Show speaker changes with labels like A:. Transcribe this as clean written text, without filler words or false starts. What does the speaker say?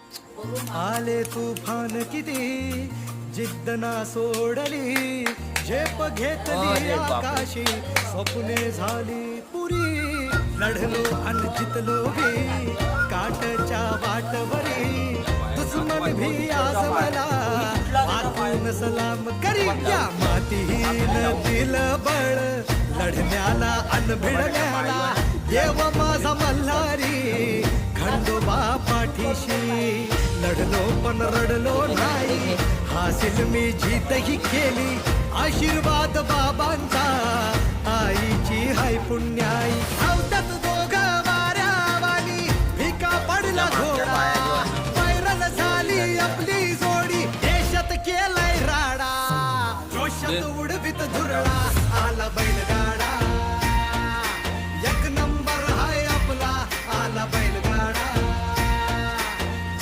A: आले तुफान किती जिद्द ना सोडली, झेप घेतली आकाशी, स्वप्ने झाली पुरी. लढलो अन जितलो भी काटच्या वाटवरी, दुश्मन भी आजमला आतून सलाम करी. या मातीहीन दिलं बळ लढण्याला अन भिडण्याला, देव माझा मल्हारी खंडोबा पाठीशी. लढलो पण रडलो नाही, हासिल मी जीतही केली, आशीर्वाद बाबांचा आईची हाय पुण्याई. धावतात दोघं वाऱ्यावानी, फिका पडला घोडा.